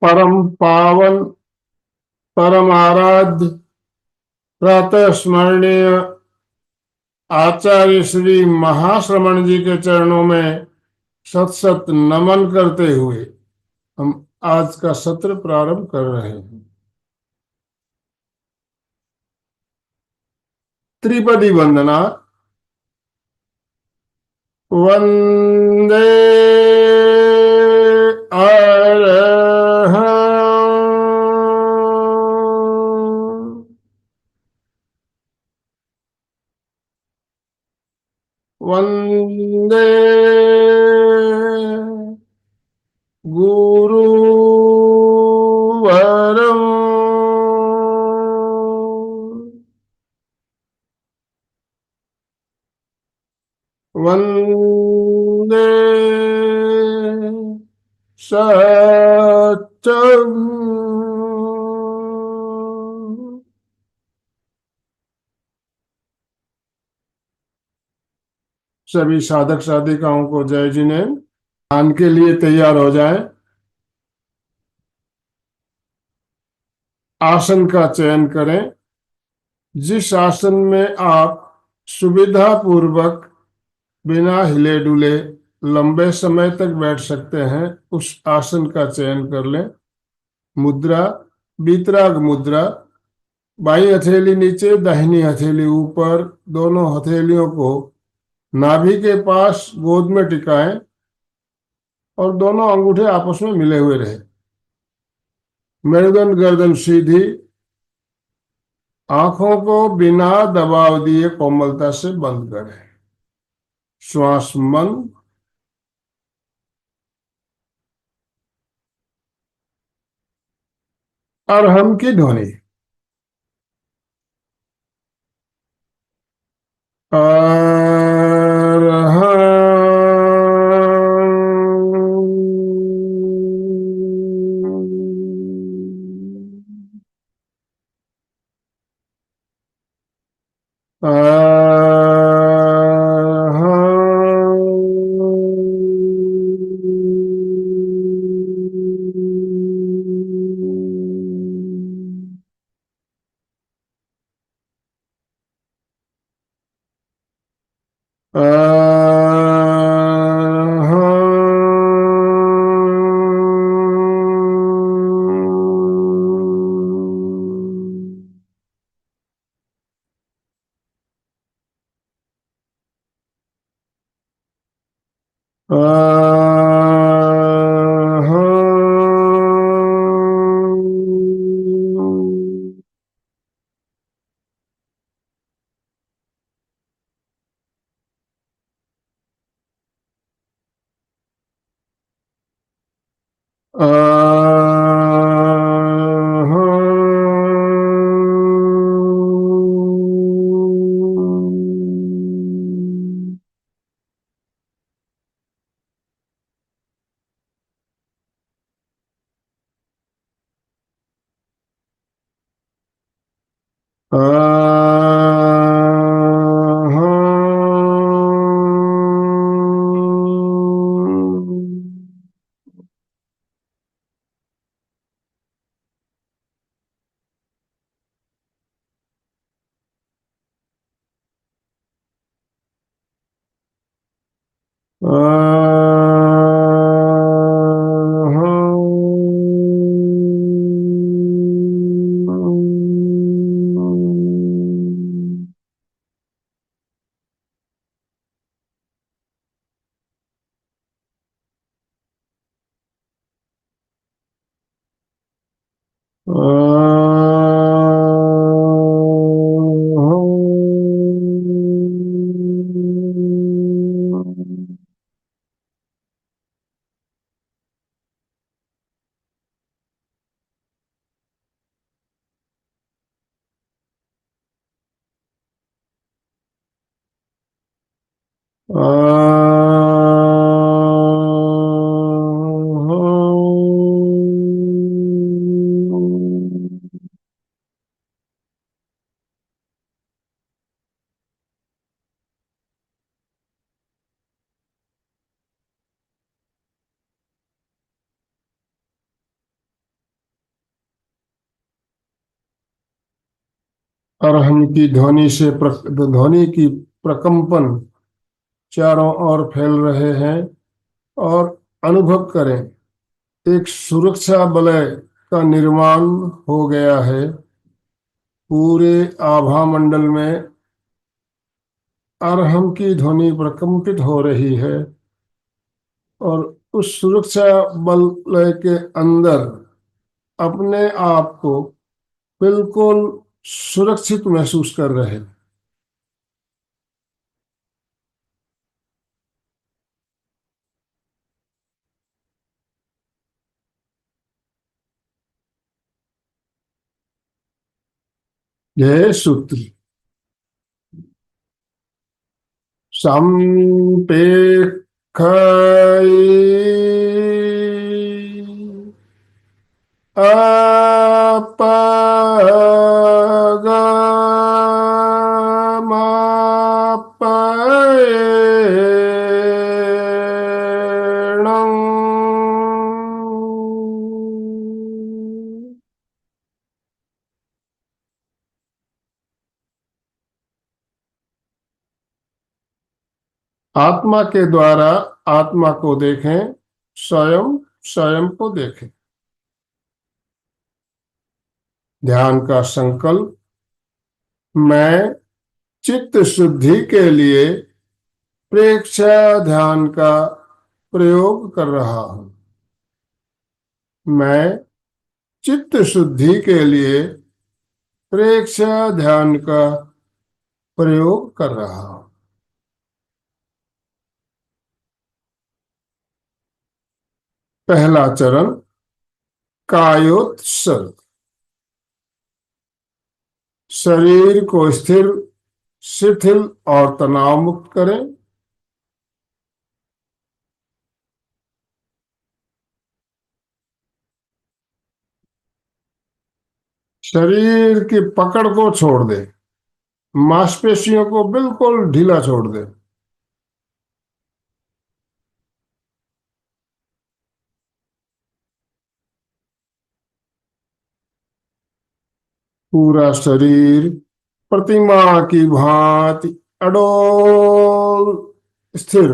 परम पावन परम आराध्य प्रातः स्मरणीय आचार्य श्री महाश्रमण जी के चरणों में सत सत नमन करते हुए हम आज का सत्र प्रारंभ कर रहे हैं। त्रिपदी वंदना। वंदे अरहं वंदे गुरुवरं वंदे सत्यम। सभी साधक साधिकाओं को जय जिनेन्द्र। ध्यान के लिए तैयार हो जाएं। आसन का चयन करें। जिस आसन में आप सुविधा पूर्वक बिना हिले डुले लंबे समय तक बैठ सकते हैं उस आसन का चयन कर लें। मुद्रा वीतराग मुद्रा। बाईं हथेली नीचे, दाहिनी हथेली ऊपर, दोनों हथेलियों को नाभि के पास गोद में टिकाएं और दोनों अंगूठे आपस में मिले हुए रहे। मेरुदंड गर्दन सीधी। आंखों को बिना दबाव दिए कोमलता से बंद करें। श्वास मंद। और हम की ध्वनि अरहम की ध्वनि से ध्वनि की प्रकंपन चारों ओर फैल रहे हैं। और अनुभव करें, एक सुरक्षा वलय का निर्माण हो गया है। पूरे आभा मंडल में अरहम की ध्वनि प्रकंपित हो रही है, और उस सुरक्षा वलय के अंदर अपने आप को बिल्कुल सुरक्षित महसूस कर रहे हैं। यह सूत्र संपेखै अपगमापयेणं। आत्मा के द्वारा आत्मा को देखें, स्वयं स्वयं को देखें। ध्यान का संकल्प, मैं चित्त शुद्धि के लिए प्रेक्षा ध्यान का प्रयोग कर रहा हूं। मैं चित्त शुद्धि के लिए प्रेक्षा ध्यान का प्रयोग कर रहा हूं। पहला चरण, कायोत्सर्ग। शरीर को स्थिर, शिथिल और तनाव मुक्त करें। शरीर की पकड़ को छोड़ दें, मांसपेशियों को बिल्कुल ढीला छोड़ दें। पूरा शरीर प्रतिमा की भांति अडोल स्थिर।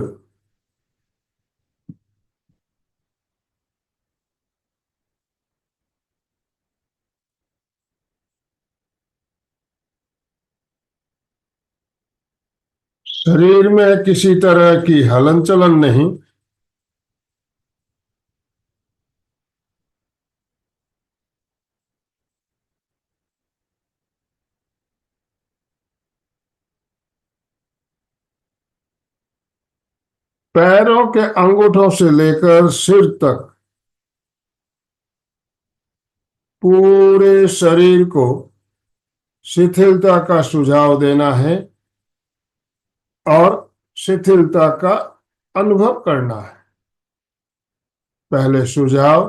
शरीर में किसी तरह की हलन चलन नहीं। पैरों के अंगूठों से लेकर सिर तक पूरे शरीर को शिथिलता का सुझाव देना है और शिथिलता का अनुभव करना है। पहले सुझाव,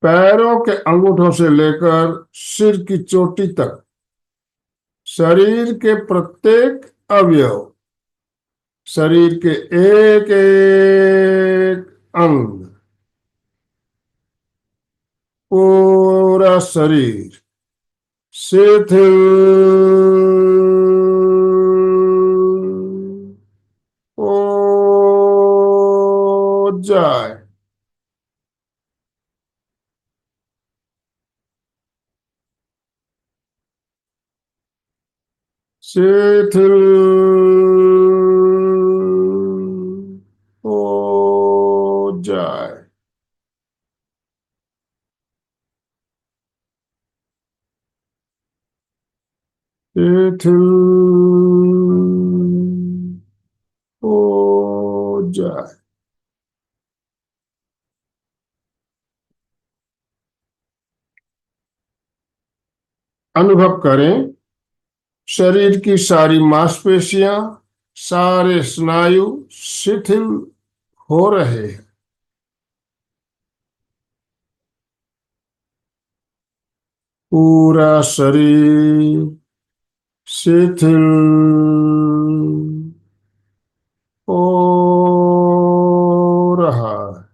पैरों के अंगूठों से लेकर सिर की चोटी तक शरीर के प्रत्येक अवयव, शरीर के एक एक अंग, पूरा शरीर शिथिल हो जाए। शिथिल हो जाए। शिथिल हो जाए। अनुभव करें, शरीर की सारी मांसपेशियां, सारे स्नायु शिथिल हो रहे हैं। पूरा शरीर शिथिल हो रहा है।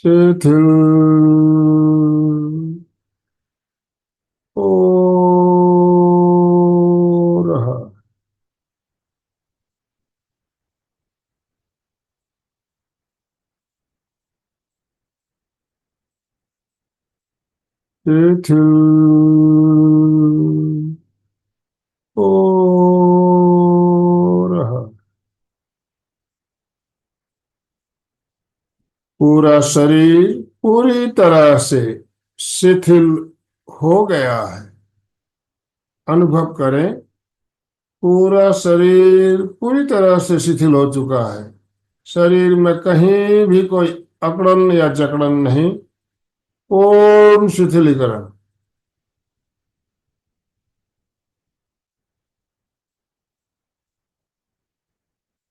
शिथिल हो रहा। शिथिल हो रहा। पूरा शरीर पूरी तरह से शिथिल हो गया है। अनुभव करें, पूरा शरीर पूरी तरह से शिथिल हो चुका है। शरीर में कहीं भी कोई अकड़न या जकड़न नहीं। पूर्ण शिथिलीकरण।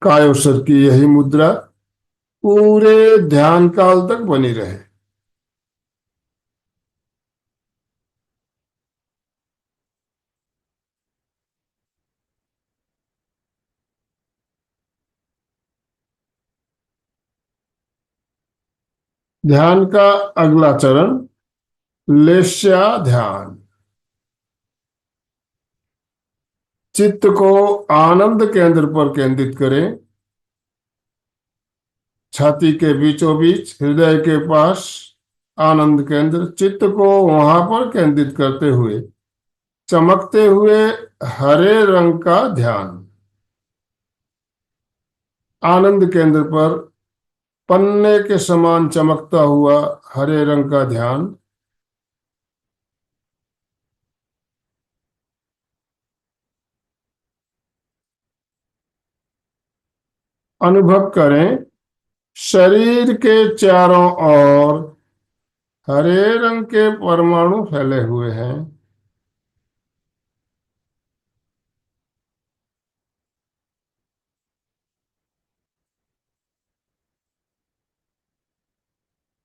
कायोसर की यही मुद्रा पूरे ध्यान काल तक बनी रहे। ध्यान का अगला चरण लेस्या ध्यान। चित्त को आनंद केंद्र पर केंद्रित करें। छाती के बीचों बीच हृदय के पास आनंद केंद्र। चित्त को वहां पर केंद्रित करते हुए चमकते हुए हरे रंग का ध्यान। आनंद केंद्र पर पन्ने के समान चमकता हुआ हरे रंग का ध्यान। अनुभव करें, शरीर के चारों ओर हरे रंग के परमाणु फैले हुए हैं।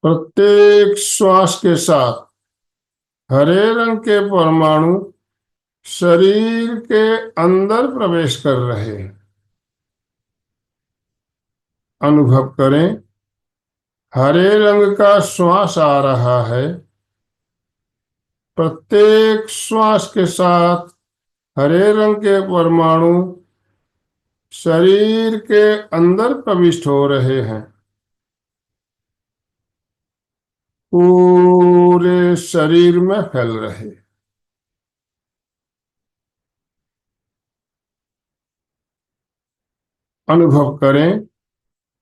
प्रत्येक श्वास के साथ हरे रंग के परमाणु शरीर के अंदर प्रवेश कर रहे हैं। अनुभव करें, हरे रंग का श्वास आ रहा है। प्रत्येक श्वास के साथ हरे रंग के परमाणु शरीर के अंदर प्रविष्ट हो रहे हैं। पूरे शरीर में फैल रहे। अनुभव करें,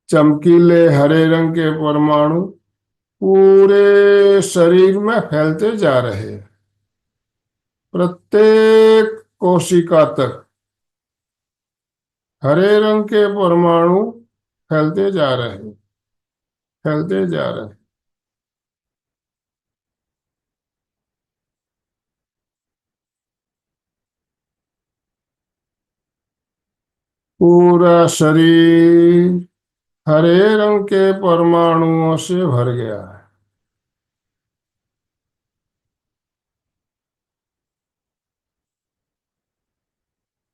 चमकीले हरे रंग के परमाणु पूरे शरीर में फैलते जा रहे हैं। प्रत्येक कोशिका तक हरे रंग के परमाणु फैलते जा रहे हैं, फैलते जा रहे हैं। पूरा शरीर हरे रंग के परमाणुओं से भर गया है।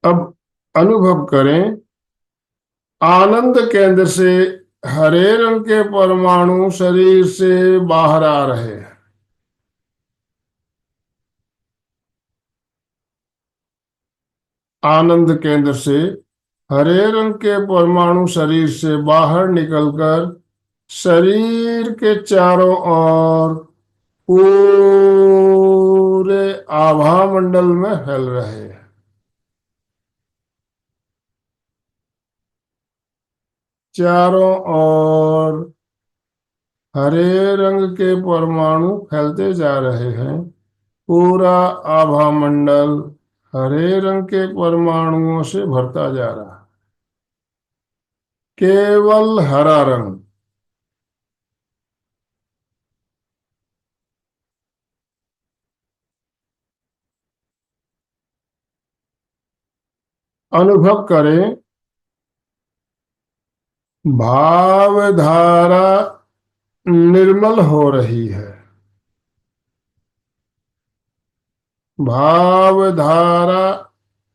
अब अनुभव करें, आनंद केंद्र से हरे रंग के परमाणु शरीर से बाहर आ रहे हैं। आनंद केंद्र से हरे रंग के परमाणु शरीर से बाहर निकलकर शरीर के चारों ओर पूरे आभा मंडल में फैल रहे हैं। चारों ओर हरे रंग के परमाणु फैलते जा रहे हैं। पूरा आभा मंडल हरे रंग के परमाणुओं से भरता जा रहा है। केवल हरा रंग। अनुभव करें, भावधारा निर्मल हो रही है। भावधारा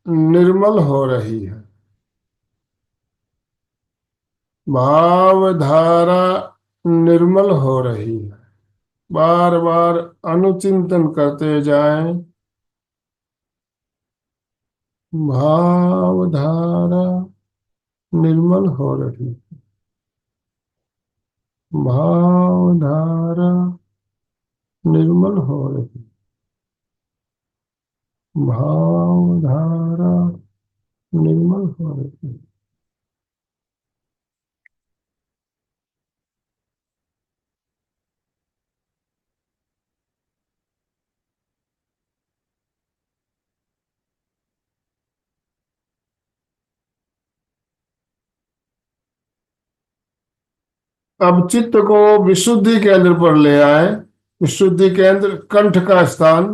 निर्मल हो रही है। भावधारा निर्मल हो रही है। बार बार अनुचिंतन करते जाएं। भावधारा निर्मल हो रही। भावधारा निर्मल हो रही। भावधारा निर्मल हो रही। अब चित्त को विशुद्धि केंद्र पर ले आए। विशुद्धि केंद्र कंठ का स्थान।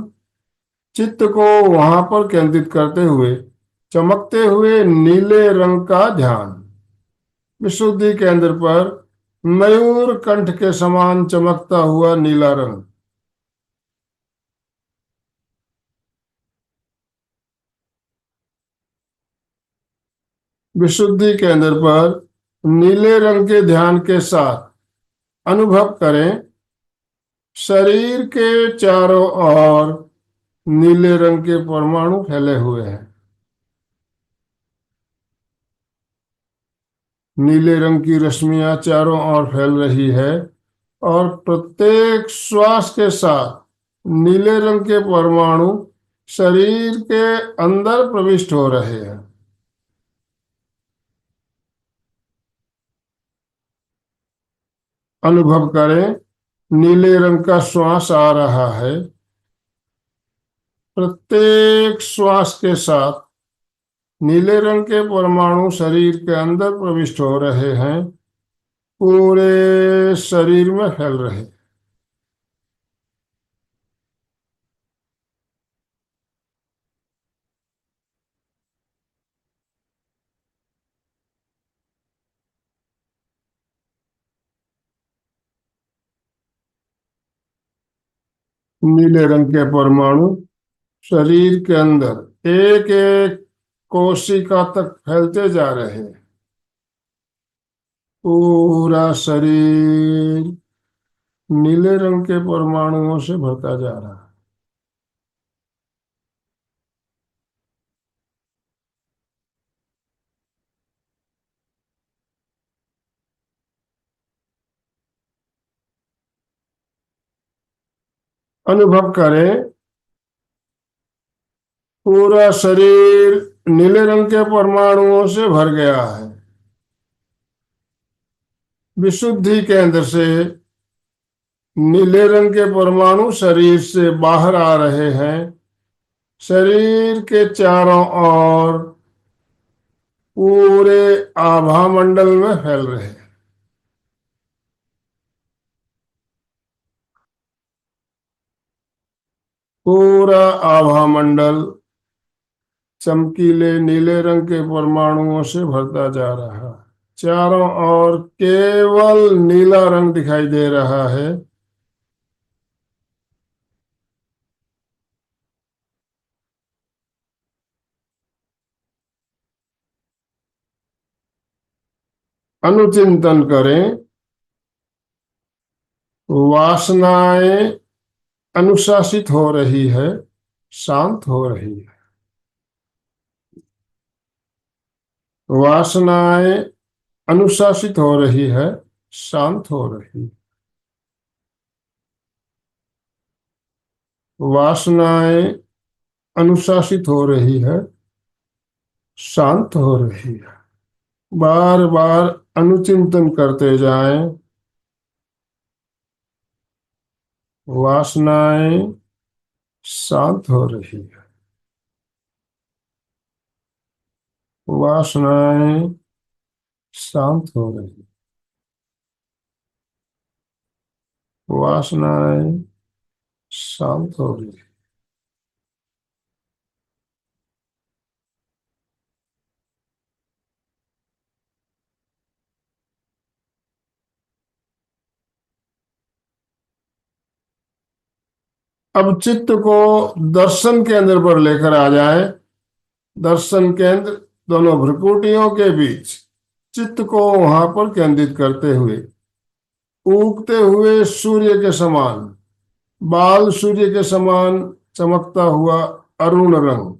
चित्त को वहां पर केंद्रित करते हुए चमकते हुए नीले रंग का ध्यान। विशुद्धि केंद्र पर मयूर कंठ के समान चमकता हुआ नीला रंग। विशुद्धि केंद्र पर नीले रंग के ध्यान के साथ अनुभव करें, शरीर के चारों ओर नीले रंग के परमाणु फैले हुए हैं। नीले रंग की रश्मियां चारों ओर फैल रही है और प्रत्येक श्वास के साथ नीले रंग के परमाणु शरीर के अंदर प्रविष्ट हो रहे हैं। अनुभव करें, नीले रंग का श्वास आ रहा है। प्रत्येक श्वास के साथ नीले रंग के परमाणु शरीर के अंदर प्रविष्ट हो रहे हैं, पूरे शरीर में फैल रहे हैं। नीले रंग के परमाणु शरीर के अंदर एक एक कोशिका तक फैलते जा रहे हैं। पूरा शरीर नीले रंग के परमाणुओं से भरता जा रहा है। अनुभव करें, पूरा शरीर नीले रंग के परमाणुओं से भर गया है। विशुद्धि केंद्र से नीले रंग के परमाणु शरीर से बाहर आ रहे हैं, शरीर के चारों ओर पूरे आभा मंडल में फैल रहे हैं। पूरा आभा मंडल चमकीले नीले रंग के परमाणुओं से भरता जा रहा है। चारों ओर केवल नीला रंग दिखाई दे रहा है। अनुचिंतन करें, वासनाएं अनुशासित हो रही है, शांत हो रही है। वासनाएं अनुशासित हो रही है, शांत हो रही है। वासनाएं अनुशासित हो रही है, शांत हो रही है। बार बार अनुचिंतन करते जाएं। वासनाएं शांत हो रही है। वासनाएं शांत हो रही है। वासनाएं शांत हो रही है। अब चित्त को दर्शन केंद्र पर लेकर आ जाए। दर्शन केंद्र दोनों भ्रुकुटियों के बीच चित्त को वहां पर केंद्रित करते हुए उगते हुए सूर्य के समान, बाल सूर्य के समान चमकता हुआ अरुण रंग,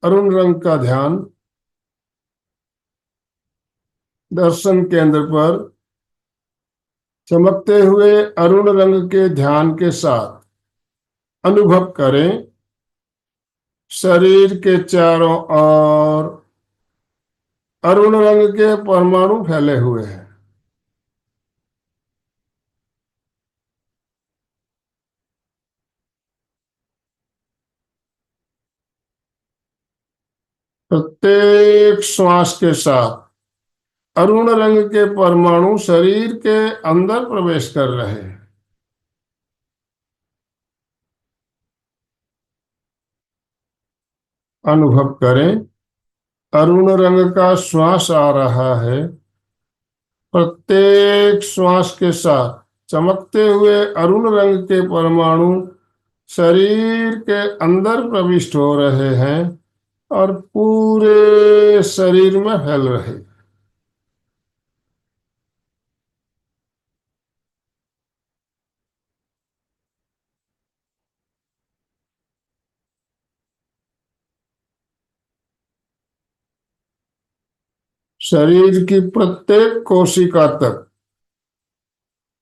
अरुण रंग का ध्यान दर्शन केंद्र पर चमकते हुए अरुण रंग के ध्यान के साथ अनुभव करें। शरीर के चारों ओर अरुण रंग के परमाणु फैले हुए हैं। प्रत्येक श्वास के साथ अरुण रंग के परमाणु शरीर के अंदर प्रवेश कर रहे हैं। अनुभव करें, अरुण रंग का श्वास आ रहा है। प्रत्येक श्वास के साथ चमकते हुए अरुण रंग के परमाणु शरीर के अंदर प्रविष्ट हो रहे हैं और पूरे शरीर में फैल रहे हैं। शरीर की प्रत्येक कोशिका तक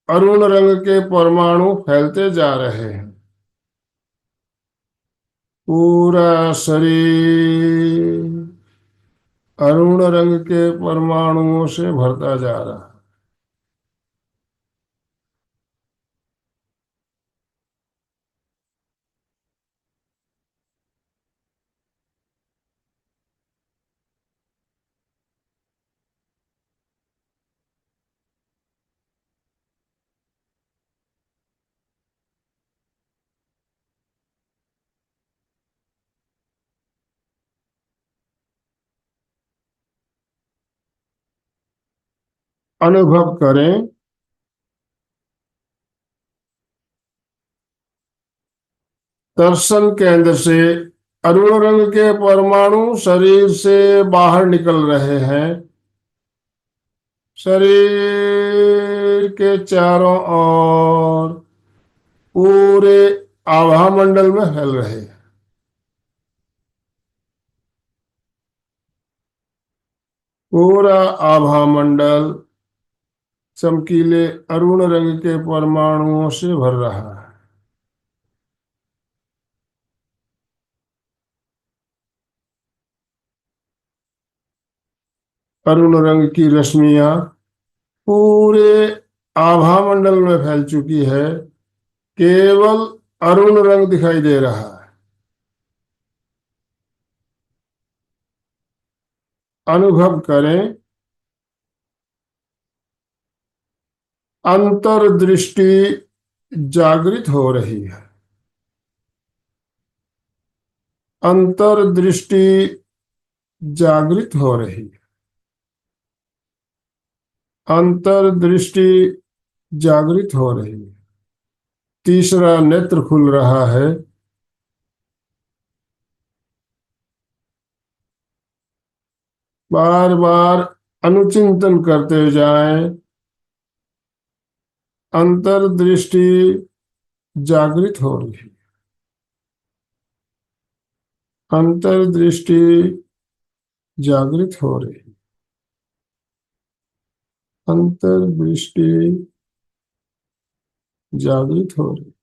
अरुण रंग के परमाणु फैलते जा रहे हैं। पूरा शरीर अरुण रंग के परमाणुओं से भरता जा रहा है। अनुभव करें, दर्शन केंद्र से अरुण रंग के परमाणु शरीर से बाहर निकल रहे हैं। शरीर के चारों ओर पूरे आभा मंडल में फैल रहे हैं। पूरा आभा मंडल चमकीले अरुण रंग के परमाणुओं से भर रहा है। अरुण रंग की रश्मियां पूरे आभा मंडल में फैल चुकी है। केवल अरुण रंग दिखाई दे रहा है। अनुभव करें, अंतर्दृष्टि जागृत हो रही है। अंतर्दृष्टि जागृत हो रही है। अंतर्दृष्टि जागृत हो रही है। तीसरा नेत्र खुल रहा है। बार बार अनुचिंतन करते जाएं। अंतर्दृष्टि जागृत हो रही है। अंतर्दृष्टि जागृत हो रही है। अंतर्दृष्टि जागृत हो रही है।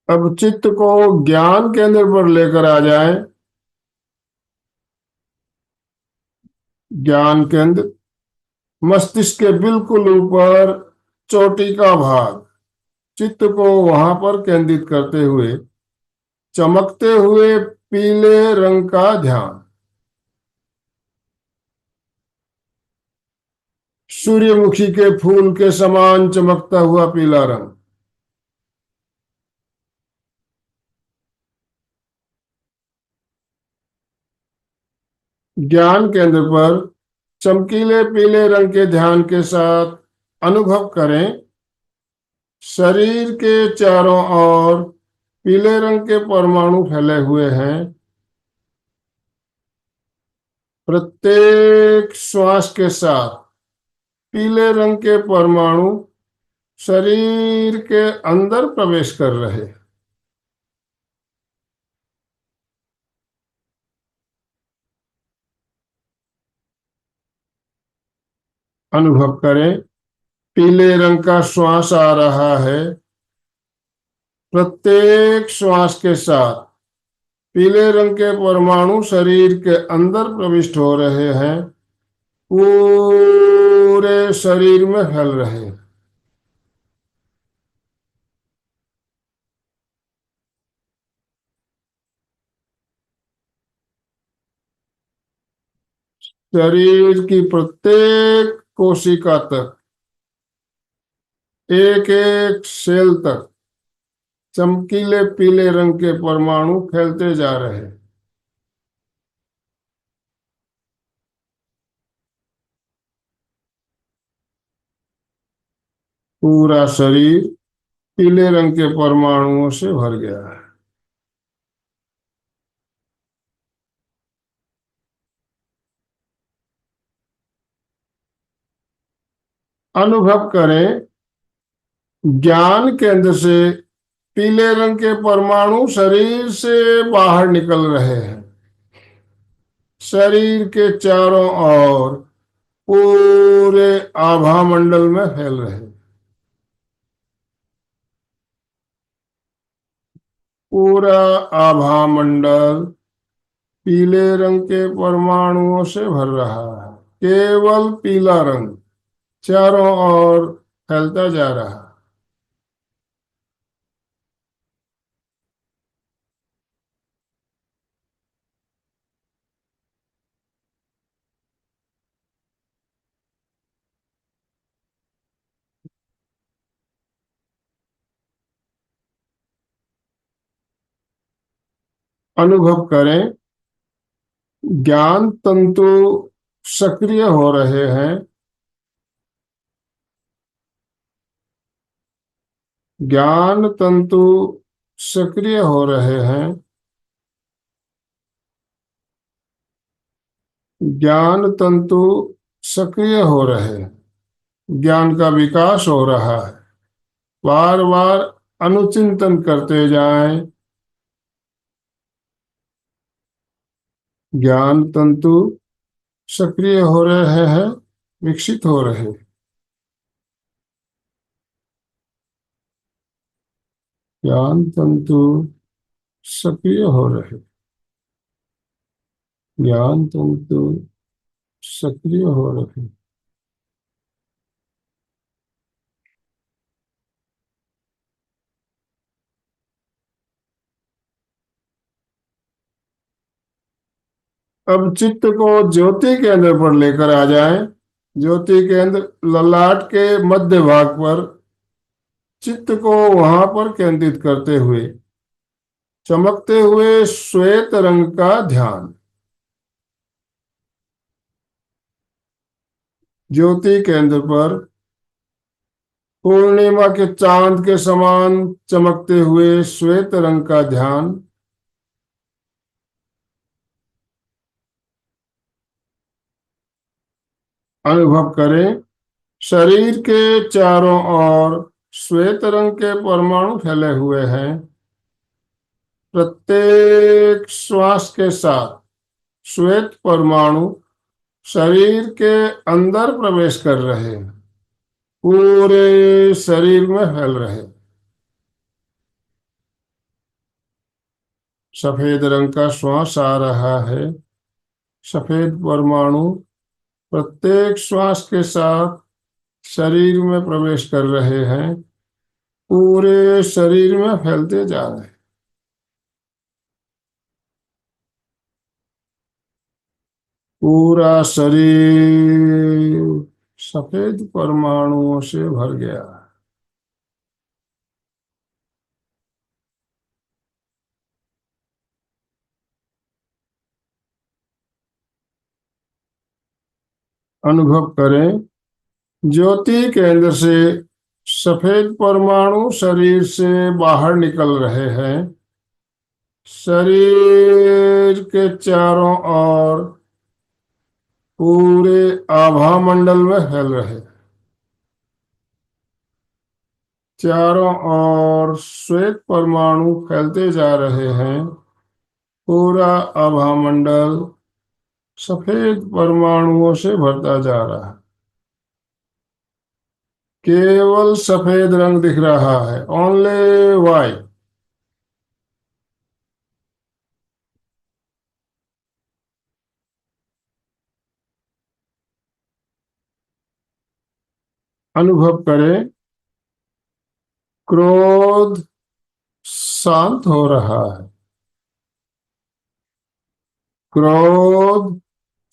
अब चित्त को ज्ञान केंद्र पर लेकर आ जाएं। ज्ञान केंद्र मस्तिष्क के बिल्कुल ऊपर चोटी का भाग, चित्त को वहां पर केंद्रित करते हुए चमकते हुए पीले रंग का ध्यान। सूर्यमुखी के फूल के समान चमकता हुआ पीला रंग। ज्ञान केंद्र पर चमकीले पीले रंग के ध्यान के साथ अनुभव करें, शरीर के चारों ओर पीले रंग के परमाणु फैले हुए हैं। प्रत्येक श्वास के साथ पीले रंग के परमाणु शरीर के अंदर प्रवेश कर रहे हैं। अनुभव करें, पीले रंग का श्वास आ रहा है। प्रत्येक श्वास के साथ पीले रंग के परमाणु शरीर के अंदर प्रविष्ट हो रहे हैं, पूरे शरीर में फैल रहे हैं। शरीर की प्रत्येक कोशिका तक, एक एक सेल तक चमकीले पीले रंग के परमाणु फैलते जा रहे हैं। पूरा शरीर पीले रंग के परमाणुओं से भर गया है। अनुभव करें, ज्ञान केंद्र से पीले रंग के परमाणु शरीर से बाहर निकल रहे हैं, शरीर के चारों ओर पूरे आभा मंडल में फैल रहे हैं। पूरा आभा मंडल पीले रंग के परमाणुओं से भर रहा है। केवल पीला रंग चारों ओर फैलता जा रहा है। अनुभव करें, ज्ञान तंतु सक्रिय हो रहे हैं। ज्ञान तंतु सक्रिय हो रहे हैं। ज्ञान तंतु सक्रिय हो रहे हैं। ज्ञान का विकास हो रहा है। बार बार अनुचिंतन करते जाएं। ज्ञान तंतु सक्रिय हो रहे हैं, विकसित हो रहे हैं। ज्ञान तंतु सक्रिय हो रहे, ज्ञान तंतु सक्रिय हो रहे। अब चित्त को ज्योति केंद्र पर लेकर आ जाएं। ज्योति केंद्र ललाट के मध्य भाग पर, चित्त को वहां पर केंद्रित करते हुए चमकते हुए श्वेत रंग का ध्यान। ज्योति केंद्र पर पूर्णिमा के चांद के समान चमकते हुए श्वेत रंग का ध्यान। अनुभव करें, शरीर के चारों ओर श्वेत रंग के परमाणु फैले हुए हैं। प्रत्येक श्वास के साथ श्वेत परमाणु शरीर के अंदर प्रवेश कर रहे हैं, पूरे शरीर में फैल रहे हैं। सफेद रंग का श्वास आ रहा है। सफेद परमाणु प्रत्येक श्वास के साथ शरीर में प्रवेश कर रहे हैं, पूरे शरीर में फैलते जा रहे हैं। पूरा शरीर सफेद परमाणुओं से भर गया। अनुभव करें, ज्योति केंद्र से सफेद परमाणु शरीर से बाहर निकल रहे हैं, शरीर के चारों ओर पूरे आभा मंडल में फैल रहे हैं। चारों ओर श्वेत परमाणु फैलते जा रहे हैं। पूरा आभा मंडल सफेद परमाणुओं से भरता जा रहा है। केवल सफेद रंग दिख रहा है, ओनली वाइट। अनुभव करें, क्रोध शांत हो रहा है। क्रोध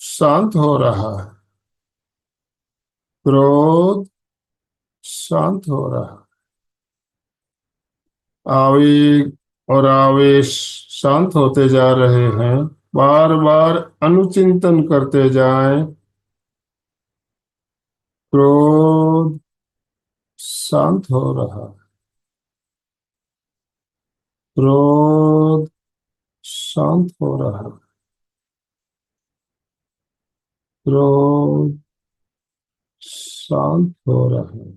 शांत हो रहा है। क्रोध शांत हो रहा है। आवेग और आवेश शांत होते जा रहे हैं। बार बार अनुचिंतन करते जाएं। क्रोध शांत हो रहा है। क्रोध शांत हो रहा है। क्रोध शांत हो रहा है।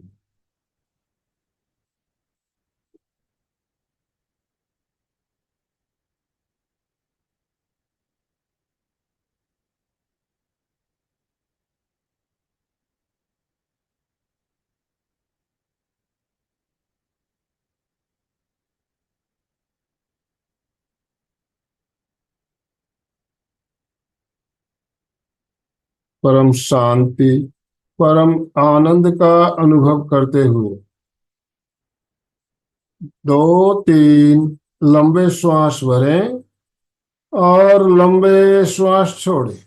परम शांति, परम आनंद का अनुभव करते हुए 2-3 लंबे श्वास भरें और लंबे श्वास छोड़ें।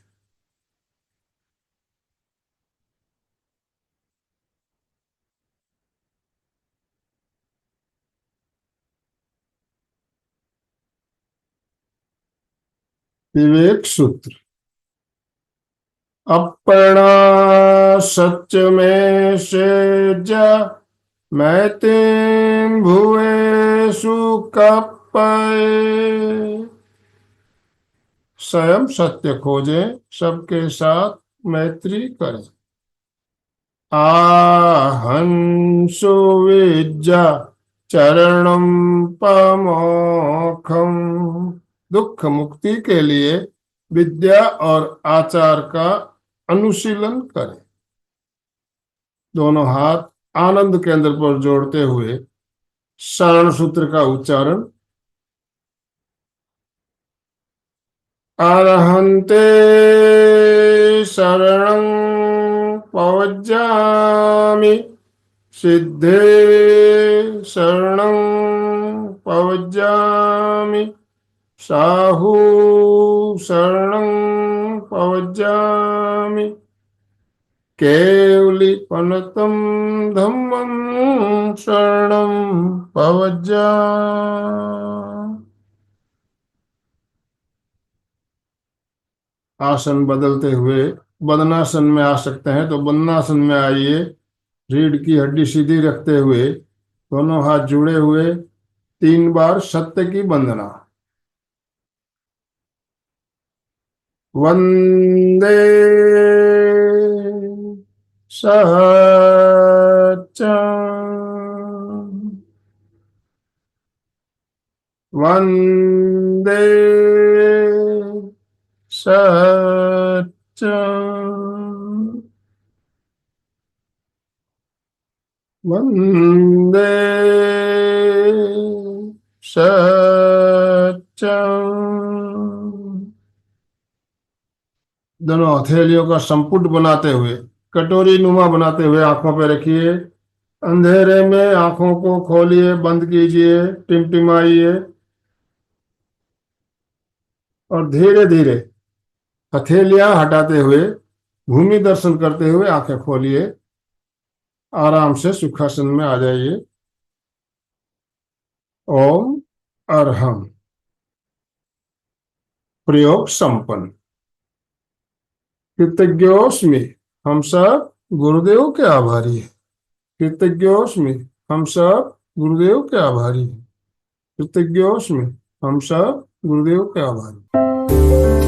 विवेक सूत्र। अपना सच में सेजा मैतिन भुवेषु कप्पये। स्वयं सत्य खोजें, सबके साथ मैत्री करें। आहंसु विद्या चरणम पमोखम। दुख मुक्ति के लिए विद्या और आचार का अनुशीलन करें। दोनों हाथ आनंद केंद्र पर जोड़ते हुए शरण सूत्र का उच्चारण। अरहन्ते शरणं पवज्जामि, सिद्धे शरणं पवज्जामि, साहू शरणं पवज्जामि, केवलीपनतं धम्मं शरणं पवज्जामि। आसन बदलते हुए बदनासन में आ सकते हैं तो बदनासन में आइए। रीढ़ की हड्डी सीधी रखते हुए दोनों हाथ जुड़े हुए 3 बार सत्य की वंदना। वंदे सच्चं। वंदे सच्चं। वंदे सच्चं। दोनों हथेलियों का संपुट बनाते हुए कटोरी नुमा बनाते हुए आंखों पे रखिए। अंधेरे में आंखों को खोलिए, बंद कीजिए, टिमटिमाइए और धीरे धीरे हथेलियां हटाते हुए भूमि दर्शन करते हुए आंखें खोलिए। आराम से सुखासन में आ जाइए। ओम अरहम। प्रयोग संपन्न। कृतज्ञोस्मि। हम सब गुरुदेव के आभारी है। कृतज्ञोस्मि, हम सब गुरुदेव के आभारी हैं। कृतज्ञोस्मि, हम सब गुरुदेव के आभारी हैं।